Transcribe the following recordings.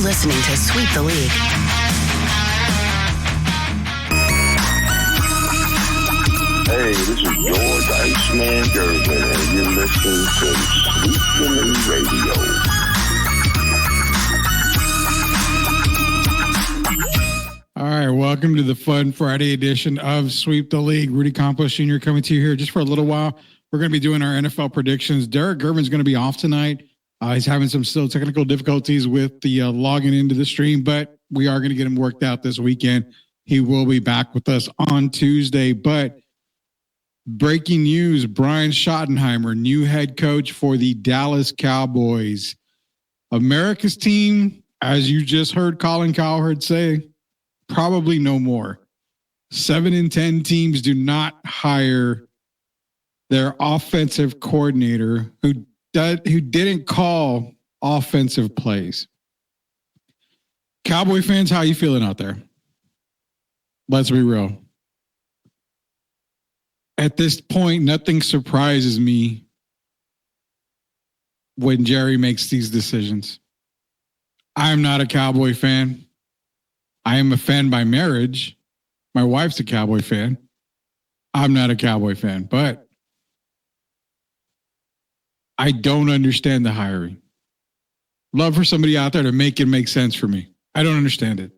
listening to Sweep the League. Hey, this is George Iceman Gervin, and you're listening to Sweep the League Radio. All right, welcome to the fun Friday edition of Sweep the League. Rudy Campos Jr. coming to you here just for a little while. We're going to be doing our NFL predictions. Derek Gervin's going to be off tonight. He's having some still technical difficulties with the logging into the stream, but we are going to get him worked out this weekend. He will be back with us on Tuesday. But breaking news, Brian Schottenheimer, new head coach for the Dallas Cowboys. America's team, as you just heard Colin Cowherd say, probably no more. 7-10 teams do not hire their offensive coordinator who didn't call offensive plays. Cowboy fans, how you feeling out there? Let's be real. At this point, nothing surprises me when Jerry makes these decisions. I'm not a Cowboy fan. I am a fan by marriage. My wife's a Cowboy fan. I'm not a Cowboy fan, but I don't understand the hiring. Love for somebody out there to make it make sense for me. I don't understand it.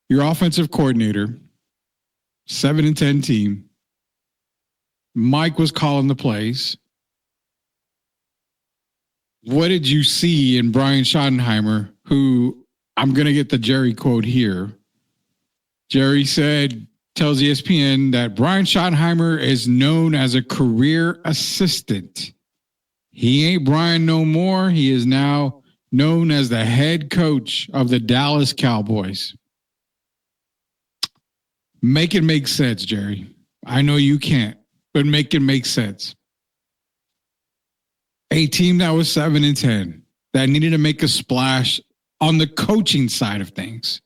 Your offensive coordinator, 7-10 team. Mike was calling the plays. What did you see in Brian Schottenheimer, who I'm going to get the Jerry quote here. Jerry tells ESPN that Brian Schottenheimer is known as a career assistant. He ain't Brian no more. He is now known as the head coach of the Dallas Cowboys. Make it make sense, Jerry. I know you can't, but make it make sense. A team that was 7-10 that needed to make a splash on the coaching side of things.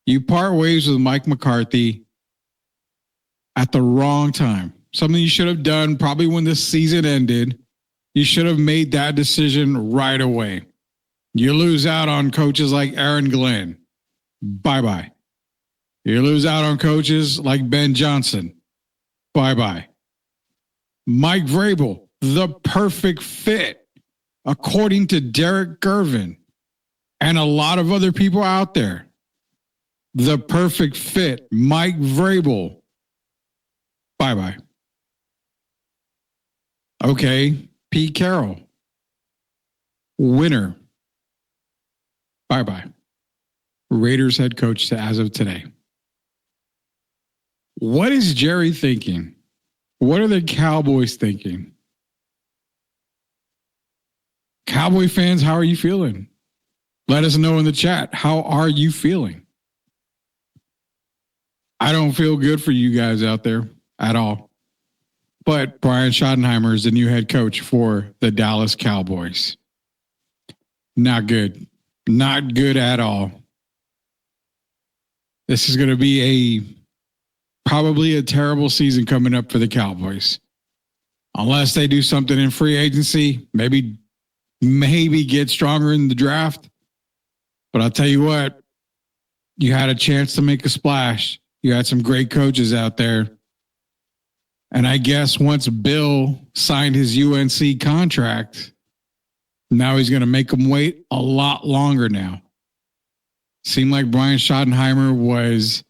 You part ways with Mike McCarthy at the wrong time. Something you should have done probably when the season ended. You should have made that decision right away. You lose out on coaches like Aaron Glenn. Bye-bye. You lose out on coaches like Ben Johnson. Bye-bye. Mike Vrabel, the perfect fit, according to Derek Gervin and a lot of other people out there. The perfect fit, Mike Vrabel. Bye-bye. Okay, Pete Carroll. Winner. Bye-bye. Raiders head coach as of today. What is Jerry thinking? What are the Cowboys thinking? Cowboy fans, how are you feeling? Let us know in the chat. How are you feeling? I don't feel good for you guys out there at all. But Brian Schottenheimer is the new head coach for the Dallas Cowboys. Not good. Not good at all. This is going to be probably a terrible season coming up for the Cowboys. Unless they do something in free agency, maybe get stronger in the draft. But I'll tell you what, you had a chance to make a splash. You had some great coaches out there. And I guess once Bill signed his UNC contract, now he's going to make them wait a lot longer now. Seemed like Brian Schottenheimer was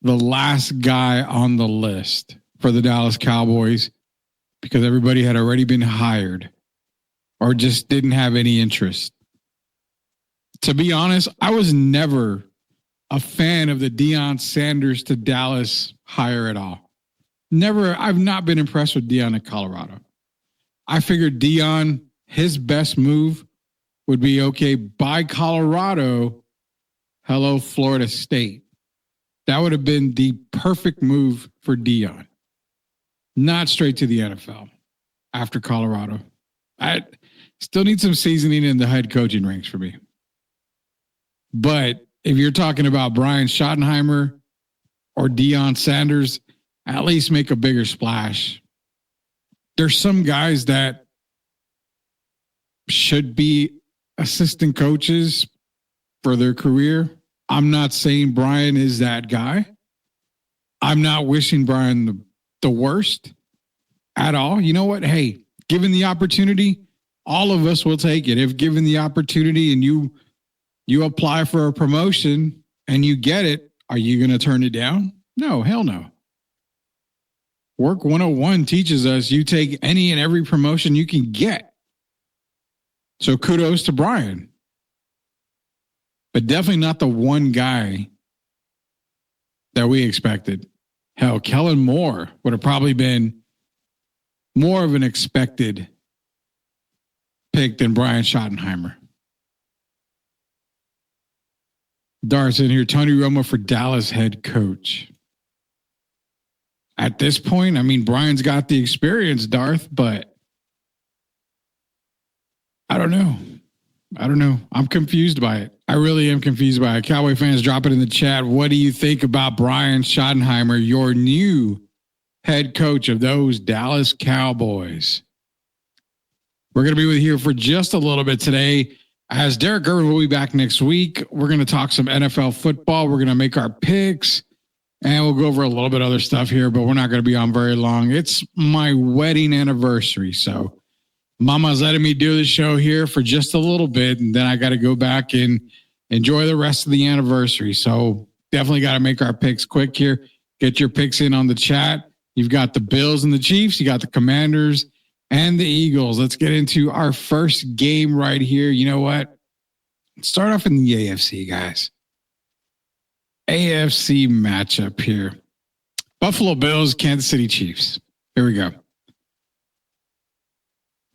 the last guy on the list for the Dallas Cowboys because everybody had already been hired or just didn't have any interest. To be honest, I was never a fan of the Deion Sanders to Dallas hire at all. Never. I've not been impressed with Deion at Colorado. I figured Deion, his best move would be, okay, buy Colorado, hello, Florida State. That would have been the perfect move for Deion. Not straight to the NFL after Colorado. I still need some seasoning in the head coaching ranks for me. But if you're talking about Brian Schottenheimer or Deion Sanders, at least make a bigger splash. There's some guys that should be assistant coaches for their career. I'm not saying Brian is that guy. I'm not wishing Brian the worst at all. You know what? Hey, given the opportunity, all of us will take it. If given the opportunity and you apply for a promotion and you get it, are you going to turn it down? No, hell no. Work 101 teaches us you take any and every promotion you can get. So kudos to Brian. But definitely not the one guy that we expected. Hell, Kellen Moore would have probably been more of an expected pick than Brian Schottenheimer. Dart's in here. Tony Romo for Dallas head coach. At this point, I mean, Brian's got the experience, Darth, but I don't know. I'm confused by it. I really am confused by it. Cowboy fans, drop it in the chat. What do you think about Brian Schottenheimer, your new head coach of those Dallas Cowboys? We're going to be with you here for just a little bit today. As Derek Gervin will be back next week, we're going to talk some NFL football. We're going to make our picks, and we'll go over a little bit of other stuff here, but we're not going to be on very long. It's my wedding anniversary, so Mama's letting me do the show here for just a little bit, and then I got to go back and enjoy the rest of the anniversary. So definitely got to make our picks quick here. Get your picks in on the chat. You've got the Bills and the Chiefs. You got the Commanders and the Eagles. Let's get into our first game right here. You know what? Let's start off in the AFC, guys. AFC matchup here. Buffalo Bills, Kansas City Chiefs. Here we go.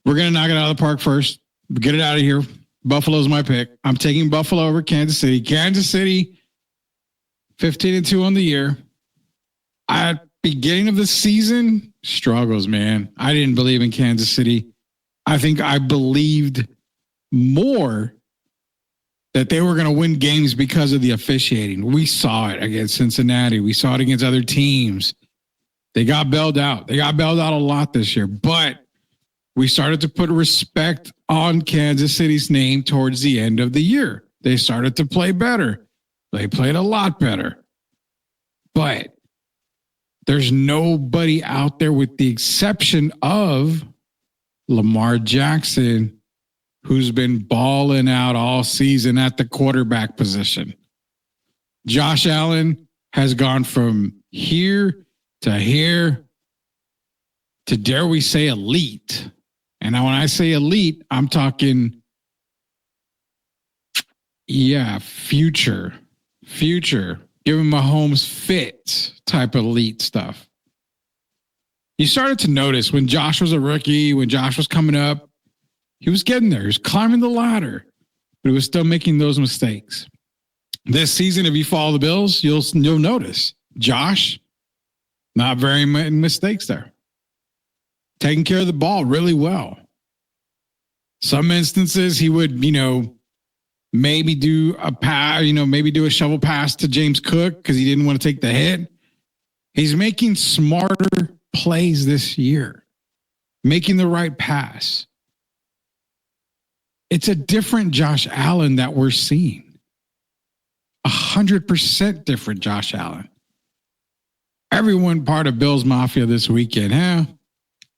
We're going to knock it out of the park first. Get it out of here. Buffalo's my pick. I'm taking Buffalo over Kansas City. Kansas City, 15-2 on the year. At beginning of the season, struggles, man. I didn't believe in Kansas City. I think I believed more that they were going to win games because of the officiating. We saw it against Cincinnati. We saw it against other teams. They got bailed out. They got bailed out a lot this year, but we started to put respect on Kansas City's name towards the end of the year. They started to play better. They played a lot better. But there's nobody out there with the exception of Lamar Jackson, who's been balling out all season at the quarterback position. Josh Allen has gone from here to, dare we say, elite. And now when I say elite, I'm talking, future. Giving Mahomes fit type of elite stuff. You started to notice when Josh was a rookie, when Josh was coming up, he was getting there. He was climbing the ladder, but he was still making those mistakes. This season, if you follow the Bills, you'll notice Josh, not very many mistakes there. Taking care of the ball really well. Some instances he would, maybe do a pass, maybe do a shovel pass to James Cook because he didn't want to take the hit. He's making smarter plays this year, making the right pass. It's a different Josh Allen that we're seeing. 100% different Josh Allen. Everyone part of Bills Mafia this weekend,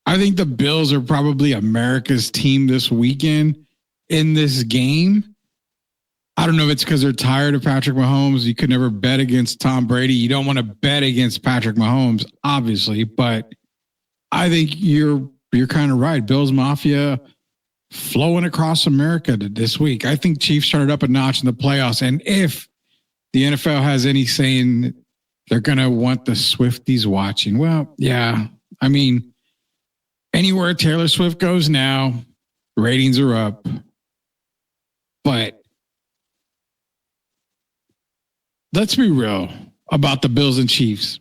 I think the Bills are probably America's team this weekend in this game. I don't know if it's because they're tired of Patrick Mahomes. You could never bet against Tom Brady. You don't want to bet against Patrick Mahomes, obviously, but I think you're kind of right. Bills Mafia flowing across America this week. I think Chiefs started up a notch in the playoffs, and if the NFL has any saying, they're going to want the Swifties watching. Well, yeah, I mean, anywhere Taylor Swift goes now, ratings are up. But let's be real about the Bills and Chiefs.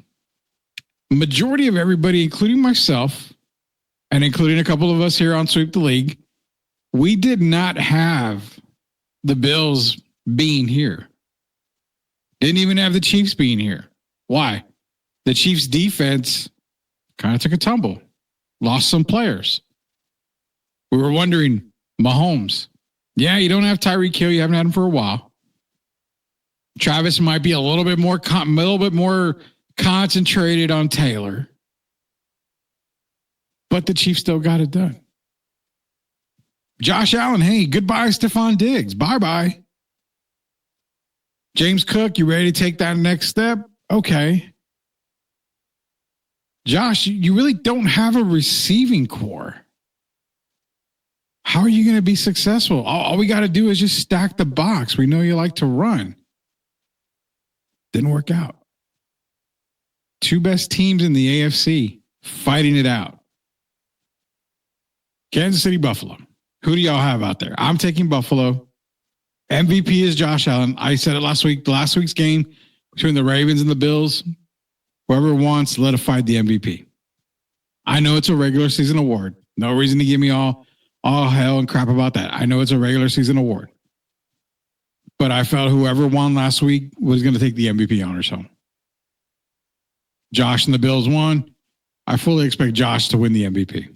Majority of everybody, including myself, and including a couple of us here on Sweep the League, we did not have the Bills being here. Didn't even have the Chiefs being here. Why? The Chiefs defense kind of took a tumble. Lost some players. We were wondering, Mahomes, Yeah, you don't have Tyreek Hill. You haven't had him for a while. Travis might be a little bit more concentrated on Taylor. But the Chiefs still got it done. Josh Allen, hey, goodbye, Stephon Diggs. Bye-bye. James Cook, you ready to take that next step? Okay. Josh, you really don't have a receiving core. How are you going to be successful? All we got to do is just stack the box. We know you like to run. Didn't work out. Two best teams in the AFC fighting it out. Kansas City, Buffalo. Who do y'all have out there? I'm taking Buffalo. MVP is Josh Allen. I said it last week. The last week's game between the Ravens and the Bills, whoever won solidified the MVP. I know it's a regular season award. No reason to give me all hell and crap about that. I know it's a regular season award. But I felt whoever won last week was going to take the MVP honors home. Josh and the Bills won. I fully expect Josh to win the MVP.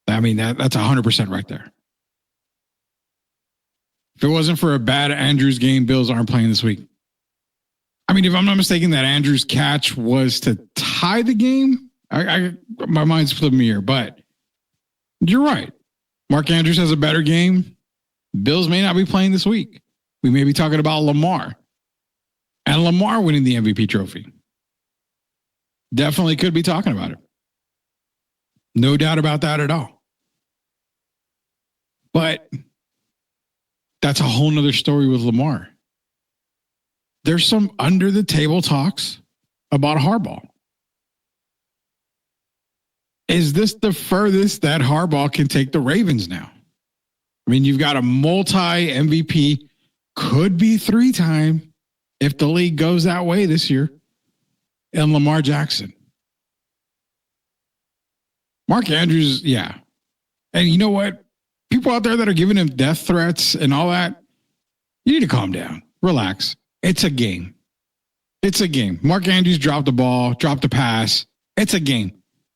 I mean, that's 100% right there. If it wasn't for a bad Andrews game, Bills aren't playing this week. I mean, if I'm not mistaken, that Andrews catch was to tie the game. My mind's flipping me here, but you're right. Mark Andrews has a better game. Bills may not be playing this week. We may be talking about Lamar. And Lamar winning the MVP trophy. Definitely could be talking about it. No doubt about that at all. But that's a whole nother story with Lamar. There's some under the table talks about Harbaugh. Is this the furthest that Harbaugh can take the Ravens now? I mean, you've got a multi-MVP, could be 3-time if the league goes that way this year, and Lamar Jackson. Mark Andrews, yeah. And you know what? People out there that are giving him death threats and all that, you need to calm down. Relax. It's a game. It's a game. Mark Andrews dropped the ball, dropped a pass. It's a game.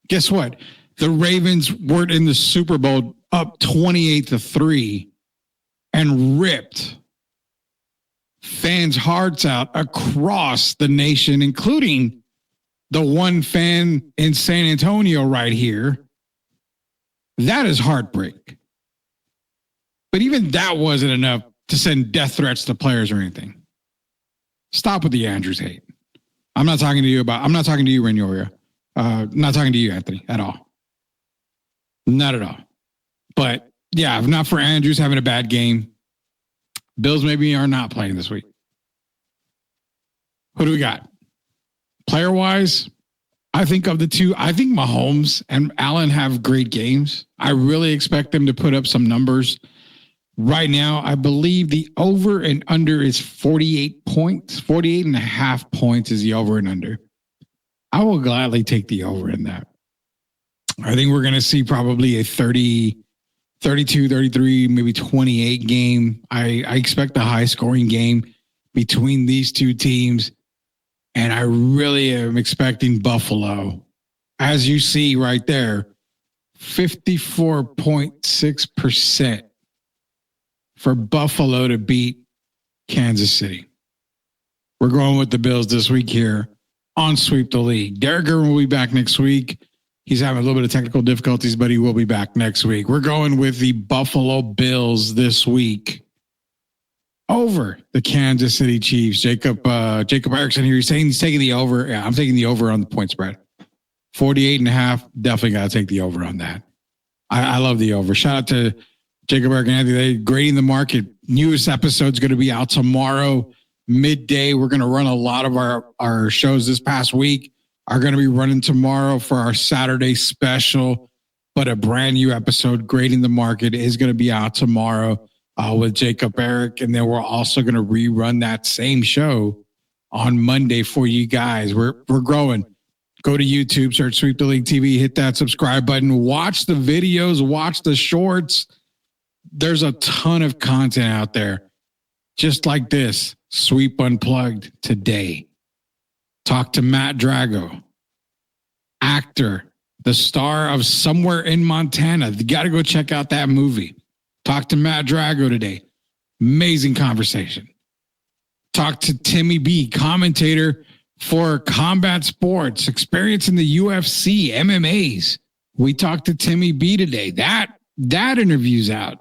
Guess what? The Ravens were in the Super Bowl up 28-3 and ripped fans' hearts out across the nation, including the one fan in San Antonio right here. That is heartbreak. But even that wasn't enough to send death threats to players or anything. Stop with the Andrews hate. I'm not talking to you, Renoria. I'm not talking to you, Anthony, at all. Not at all. But yeah, if not for Andrews having a bad game, Bills maybe are not playing this week. Who do we got? Player-wise, I think of the two, I think Mahomes and Allen have great games. I really expect them to put up some numbers. Right now, I believe the over and under is 48 points. 48 and a half points is the over and under. I will gladly take the over in that. I think we're going to see probably a 30, 32, 33, maybe 28 game. I expect a high scoring game between these two teams. And I really am expecting Buffalo, as you see right there, 54.6% for Buffalo to beat Kansas City. We're going with the Bills this week here on Sweep the League. Derek Irvin will be back next week. He's having a little bit of technical difficulties, but he will be back next week. We're going with the Buffalo Bills this week over the Kansas City Chiefs. Jacob Erickson here. He's saying he's taking the over. Yeah, I'm taking the over on the point spread. 48 and a half. Definitely got to take the over on that. I love the over. Shout out to Jacob Erickson. Anthony. They grading the market. Newest episode's going to be out tomorrow, midday. We're going to run a lot of our shows this past week are going to be running tomorrow for our Saturday special, but a brand new episode, Grading the Market, is going to be out tomorrow with Jacob Eric. And then we're also going to rerun that same show on Monday for you guys. We're growing. Go to YouTube, search Sweep the League TV, hit that subscribe button, watch the videos, watch the shorts. There's a ton of content out there. Just like this, Sweep Unplugged today. Talk to Matt Drago, actor, the star of Somewhere in Montana. You got to go check out that movie. Talked to Matt Drago today. Amazing conversation. Talked to Timmy B, commentator for Combat Sports, experience in the UFC, MMAs. We talked to Timmy B today. That interview's out.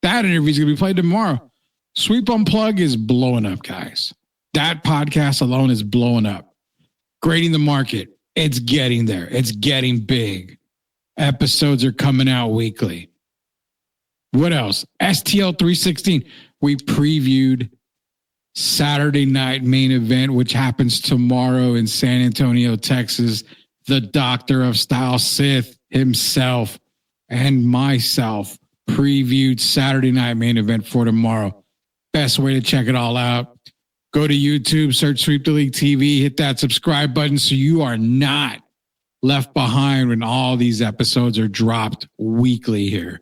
That interview's going to be played tomorrow. Sweep Unplug is blowing up, guys. That podcast alone is blowing up. Grading the Market. It's getting there. It's getting big. Episodes are coming out weekly. What else? STL 316. We previewed Saturday night main event, which happens tomorrow in San Antonio, Texas. The Doctor of Style, Sith himself and myself previewed Saturday night main event for tomorrow. Best way to check it all out. Go to YouTube, search Sweep the League TV, hit that subscribe button so you are not left behind when all these episodes are dropped weekly here.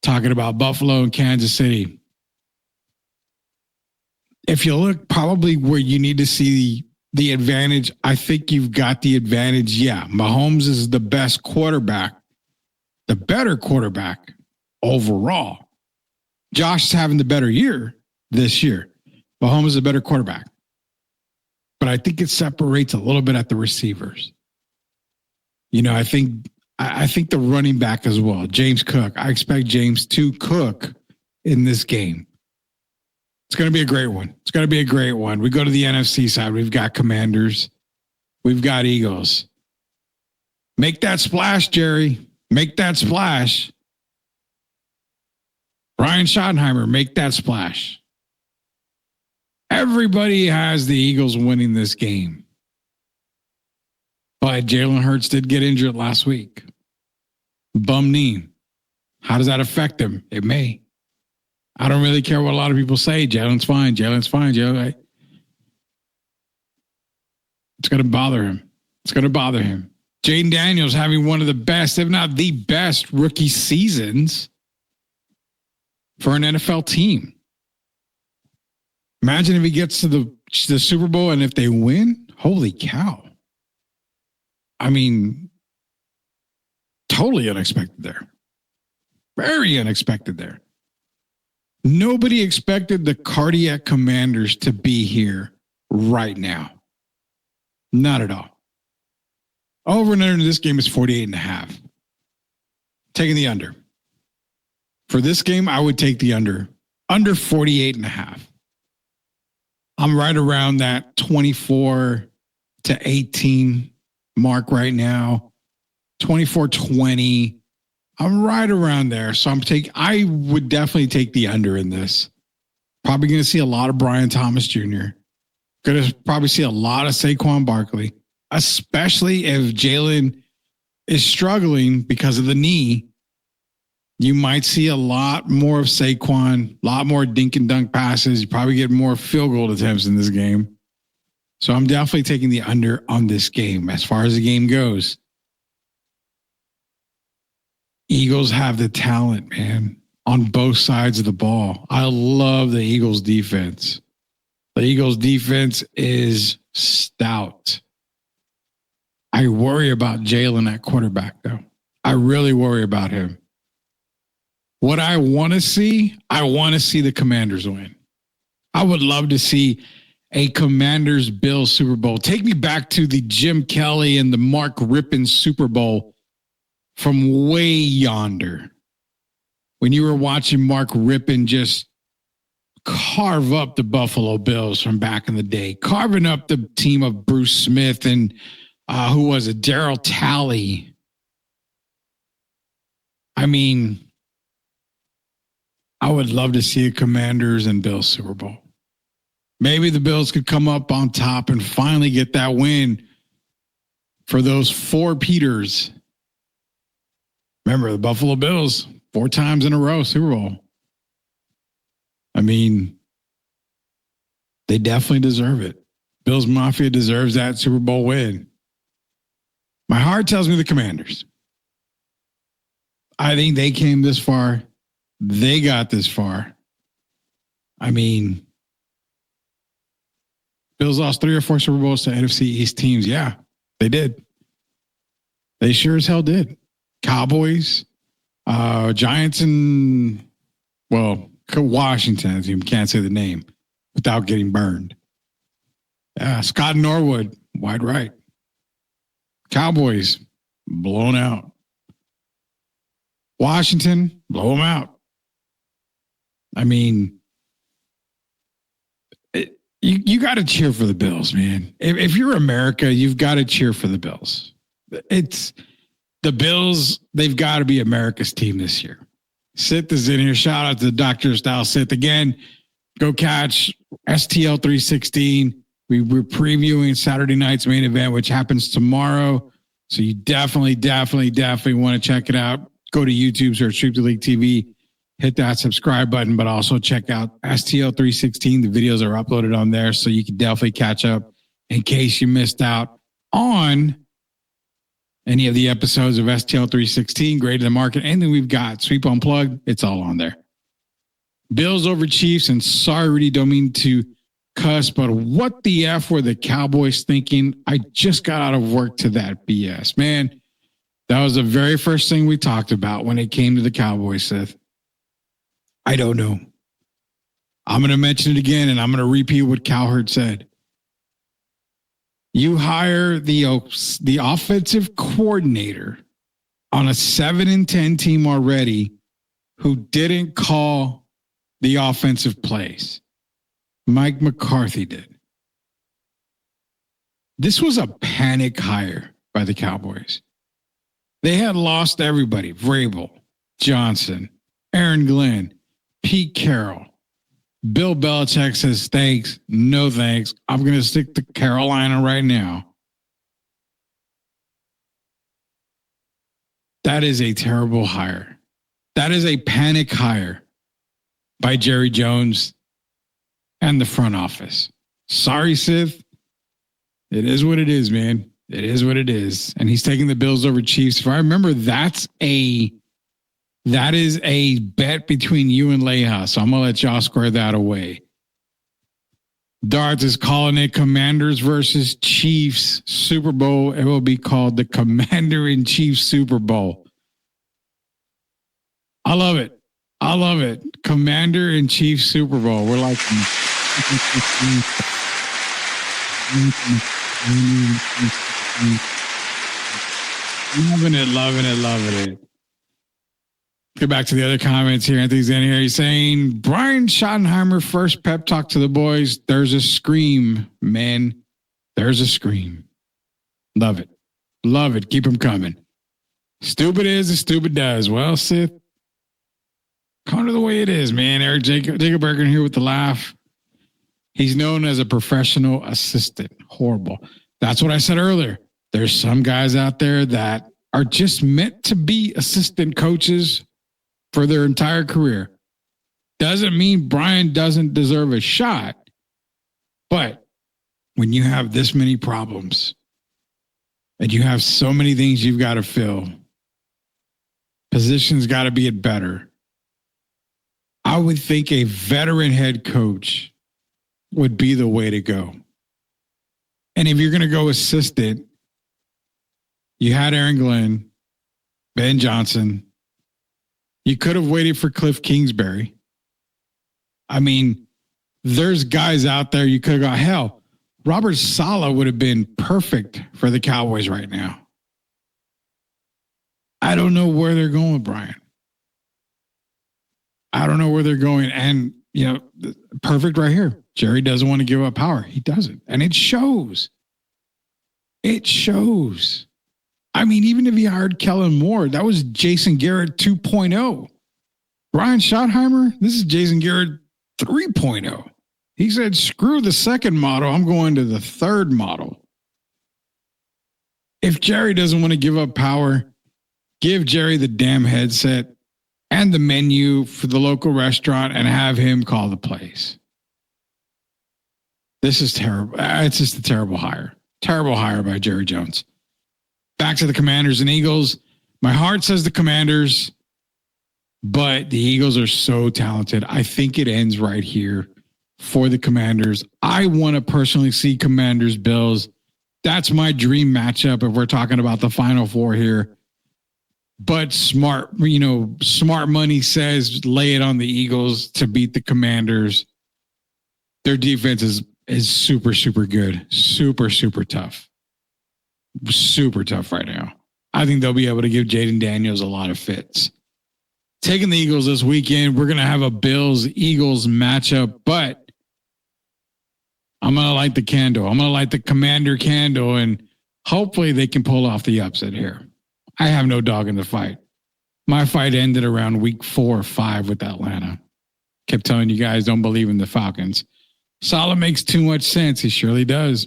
Talking about Buffalo and Kansas City. If you look probably where you need to see the advantage, I think you've got the advantage. Yeah, Mahomes is the best quarterback, the better quarterback overall. Josh is having the better year this year. Mahomes is a better quarterback. But I think it separates a little bit at the receivers. You know, I think the running back as well, James Cook. I expect James to cook in this game. It's going to be a great one. It's going to be a great one. We go to the NFC side. We've got Commanders. We've got Eagles. Make that splash, Jerry. Make that splash. Brian Schottenheimer, make that splash. Everybody has the Eagles winning this game. But Jalen Hurts did get injured last week. Bum knee. How does that affect him? It may. I don't really care what a lot of people say. Jalen's fine. Jalen's fine. Jalen. It's going to bother him. It's going to bother him. Jaden Daniels having one of the best, if not the best, rookie seasons for an NFL team. Imagine if he gets to the Super Bowl and if they win. Holy cow. I mean, totally unexpected there. Very unexpected there. Nobody expected the Cardiac Commanders to be here right now. Not at all. Over and under in this game is 48.5. Taking the under. For this game, I would take the under. Under 48.5. I'm right around that 24 to 18 mark right now. 24-20. I'm right around there. So I would definitely take the under in this. Probably going to see a lot of Brian Thomas Jr. Going to probably see a lot of Saquon Barkley, especially if Jalen is struggling because of the knee. You might see a lot more of Saquon, a lot more dink and dunk passes. You probably get more field goal attempts in this game. So I'm definitely taking the under on this game as far as the game goes. Eagles have the talent, man, on both sides of the ball. I love the Eagles defense. The Eagles defense is stout. I worry about Jalen at quarterback, though. I really worry about him. What I want to see the Commanders win. I would love to see a Commanders-Bills Super Bowl. Take me back to the Jim Kelly and the Mark Rippon Super Bowl from way yonder. When you were watching Mark Rippon just carve up the Buffalo Bills from back in the day, carving up the team of Bruce Smith and who was it? Darryl Talley. I mean, I would love to see a Commanders and Bills Super Bowl. Maybe the Bills could come up on top and finally get that win for those four Peters. Remember, the Buffalo Bills, 4 times in a row, Super Bowl. I mean, they definitely deserve it. Bills Mafia deserves that Super Bowl win. My heart tells me the Commanders. I think they came this far. They got this far. I mean, Bills lost 3 or 4 Super Bowls to NFC East teams. Yeah, they did. They sure as hell did. Cowboys, Giants and, well, Washington, you can't say the name without getting burned. Scott Norwood, wide right. Cowboys, blown out. Washington, blow them out. I mean, you got to cheer for the Bills, man. If you're America, you've got to cheer for the Bills. It's the Bills. They've got to be America's team this year. Sith is in here. Shout out to the Dr. Style Sith again. Go catch STL 316. We're previewing Saturday night's main event, which happens tomorrow. So you definitely want to check it out. Go to YouTube, search Street to League TV. Hit that subscribe button, but also check out STL 316. The videos are uploaded on there, so you can definitely catch up in case you missed out on any of the episodes of STL 316, Great in the Market, anything we've got. Sweep Unplugged, it's all on there. Bills over Chiefs, and sorry, Rudy, don't mean to cuss, but what the F were the Cowboys thinking? I just got out of work to that BS. Man, that was the very first thing we talked about when it came to the Cowboys, Seth. I don't know. I'm going to mention it again, and I'm going to repeat what Cowherd said. You hire the offensive coordinator on a 7-10 team already who didn't call the offensive plays. Mike McCarthy did. This was a panic hire by the Cowboys. They had lost everybody. Vrabel, Johnson, Aaron Glenn, Pete Carroll. Bill Belichick says, thanks, no thanks. I'm going to stick to Carolina right now. That is a terrible hire. That is a panic hire by Jerry Jones and the front office. Sorry, Sith. It is what it is, man. It is what it is. And he's taking the Bills over Chiefs. If I remember, that is a bet between you and Leha. So I'm going to let y'all square that away. Darts is calling it Commanders versus Chiefs Super Bowl. It will be called the Commander-in-Chief Super Bowl. I love it. I love it. Commander-in-Chief Super Bowl. We're like... Loving it. Get back to the other comments here. Anthony's in here. He's saying, Brian Schottenheimer, first pep talk to the boys. There's a scream, man. There's a scream. Love it. Love it. Keep them coming. Stupid is as stupid does. Well, Sith, kind of the way it is, man. Eric Jacob Bergen here with the laugh. He's known as a professional assistant. Horrible. That's what I said earlier. There's some guys out there that are just meant to be assistant coaches for their entire career. Doesn't mean Brian doesn't deserve a shot. But when you have this many problems and you have so many things you've got to fill, positions got to be it better. I would think a veteran head coach would be the way to go. And if you're going to go assistant, you had Aaron Glenn, Ben Johnson. You could have waited for Cliff Kingsbury. I mean, there's guys out there you could have got. Hell, Robert Saleh would have been perfect for the Cowboys right now. I don't know where they're going with Brian. I don't know where they're going. And, you know, perfect right here. Jerry doesn't want to give up power. He doesn't. And it shows. It shows. I mean, even if he hired Kellen Moore, that was Jason Garrett 2.0. Brian Schottenheimer, this is Jason Garrett 3.0. He said, screw the second model. I'm going to the third model. If Jerry doesn't want to give up power, give Jerry the damn headset and the menu for the local restaurant and have him call the plays. This is terrible. It's just a terrible hire. Terrible hire by Jerry Jones. Back to the Commanders and Eagles. My heart says the Commanders, but the Eagles are so talented. I think it ends right here for the Commanders. I want to personally see Commanders Bills. That's my dream matchup if we're talking about the Final Four here. But smart money says lay it on the Eagles to beat the Commanders. Their defense is super, super good. Super, super tough. Super tough right now. I think they'll be able to give Jaden Daniels a lot of fits. Taking the Eagles this weekend, we're going to have a Bills-Eagles matchup, but I'm going to light the candle. I'm going to light the Commander candle, and hopefully they can pull off the upset here. I have no dog in the fight. My fight ended around week 4 or 5 with Atlanta. Kept telling you guys don't believe in the Falcons. Saleh makes too much sense. He surely does.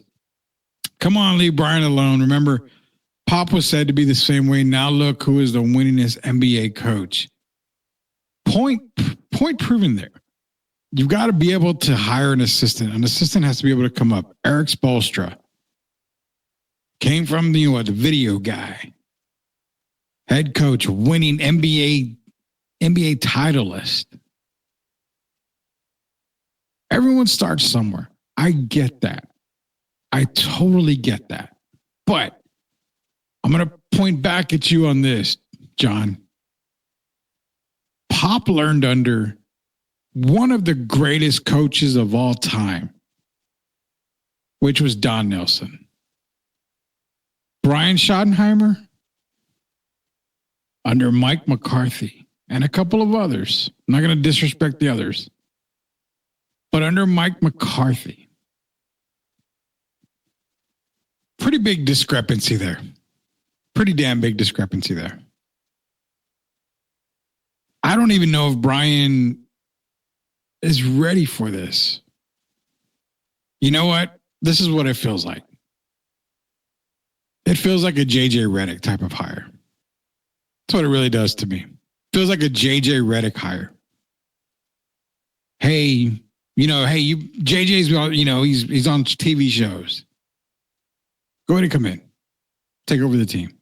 Come on, leave Brian alone. Remember, Pop was said to be the same way. Now look who is the winningest NBA coach. Point proven there. You've got to be able to hire an assistant. An assistant has to be able to come up. Eric Spoelstra came from the video guy. Head coach, winning NBA title list. Everyone starts somewhere. I get that. I totally get that. But I'm going to point back at you on this, John. Pop learned under one of the greatest coaches of all time, which was Don Nelson. Brian Schottenheimer under Mike McCarthy and a couple of others. I'm not going to disrespect the others. But under Mike McCarthy, pretty big discrepancy there. Pretty damn big discrepancy there. I don't even know if Brian is ready for this. You know what? This is what it feels like. It feels like a JJ Redick type of hire. That's what it really does to me. It feels like a JJ Redick hire. Hey, JJ's, he's on TV shows. Go ahead and come in. Take over the team.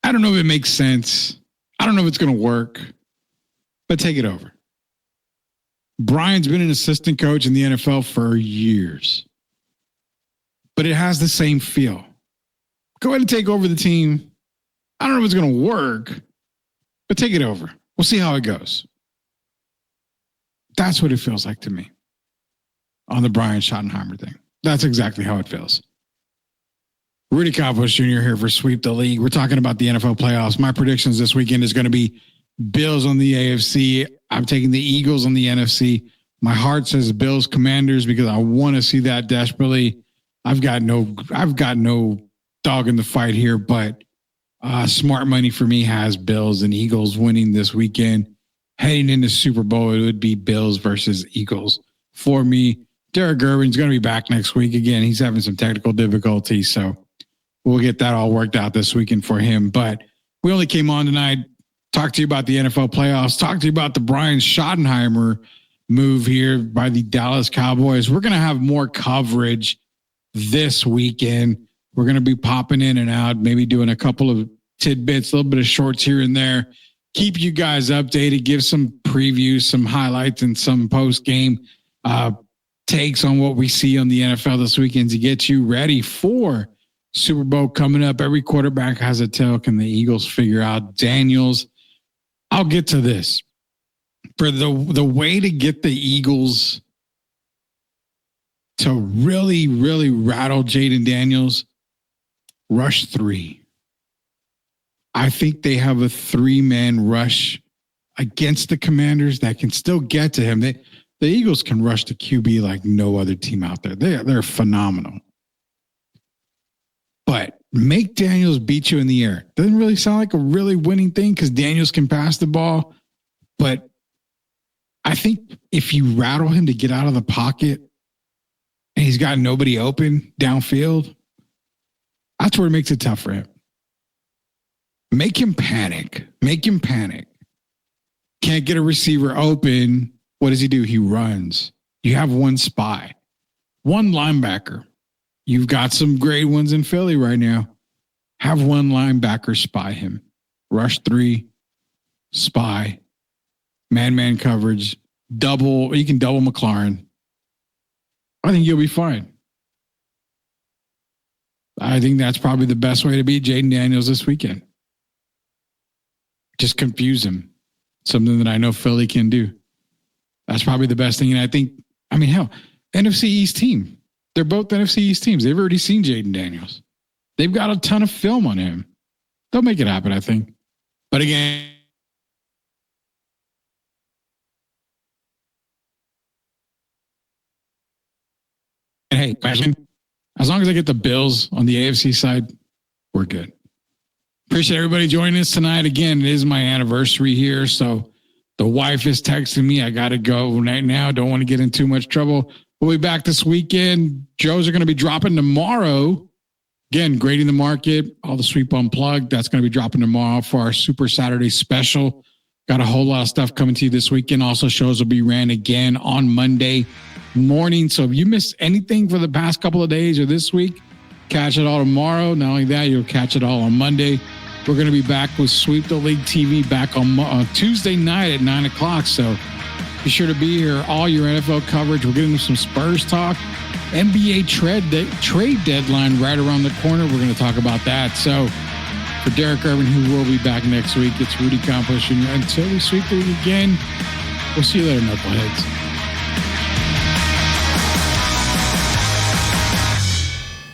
I don't know if it makes sense. I don't know if it's going to work, but take it over. Brian's been an assistant coach in the NFL for years, but it has the same feel. Go ahead and take over the team. I don't know if it's going to work, but take it over. We'll see how it goes. That's what it feels like to me on the Brian Schottenheimer thing. That's exactly how it feels. Rudy Campos Jr. here for Sweep the League. We're talking about the NFL playoffs. My predictions this weekend is going to be Bills on the AFC. I'm taking the Eagles on the NFC. My heart says Bills Commanders because I want to see that desperately. I've got no dog in the fight here, but smart money for me has Bills and Eagles winning this weekend. Heading into Super Bowl, it would be Bills versus Eagles for me. Derek Gervin's going to be back next week. Again, he's having some technical difficulties, so we'll get that all worked out this weekend for him. But we only came on tonight, talk to you about the NFL playoffs, talk to you about the Brian Schottenheimer move here by the Dallas Cowboys. We're going to have more coverage this weekend. We're going to be popping in and out, maybe doing a couple of tidbits, a little bit of shorts here and there. Keep you guys updated, give some previews, some highlights, and some post-game takes on what we see on the NFL this weekend to get you ready for Super Bowl coming up. Every quarterback has a tale. Can the Eagles figure out Daniels? I'll get to this. For the way to get the Eagles to really, really rattle Jaden Daniels, rush 3. I think they have a 3-man rush against the Commanders that can still get to him. The Eagles can rush the QB like no other team out there. They're phenomenal. But make Daniels beat you in the air. Doesn't really sound like a really winning thing because Daniels can pass the ball. But I think if you rattle him to get out of the pocket and he's got nobody open downfield, that's where it makes it tough for him. Make him panic. Can't get a receiver open. What does he do? He runs. You have one spy, one linebacker. You've got some great ones in Philly right now. Have one linebacker spy him. Rush 3, spy, man coverage, double. You can double McLaurin. I think you'll be fine. I think that's probably the best way to beat Jaden Daniels this weekend. Just confuse him. Something that I know Philly can do. That's probably the best thing. And hell, NFC East team. They're both NFC East teams. They've already seen Jaden Daniels. They've got a ton of film on him. They'll make it happen, I think. But again, hey, as long as I get the Bills on the AFC side, we're good. Appreciate everybody joining us tonight. Again, it is my anniversary here, so the wife is texting me. I got to go right now. Don't want to get in too much trouble. We'll be back this weekend. Joes are going to be dropping tomorrow. Again, grading the market, all the sweep unplugged. That's going to be dropping tomorrow for our Super Saturday special. Got a whole lot of stuff coming to you this weekend. Also, shows will be ran again on Monday morning. So if you missed anything for the past couple of days or this week, catch it all tomorrow. Not only that, you'll catch it all on Monday. We're going to be back with Sweep the League TV back on Tuesday night at 9 o'clock. So be sure to be here. All your NFL coverage. We're getting some Spurs talk. NBA trade deadline right around the corner. We're going to talk about that. So for Derek Irvin, who will be back next week, it's Rudy Campos Jr. Until we sweep the league again, we'll see you later, knuckleheads.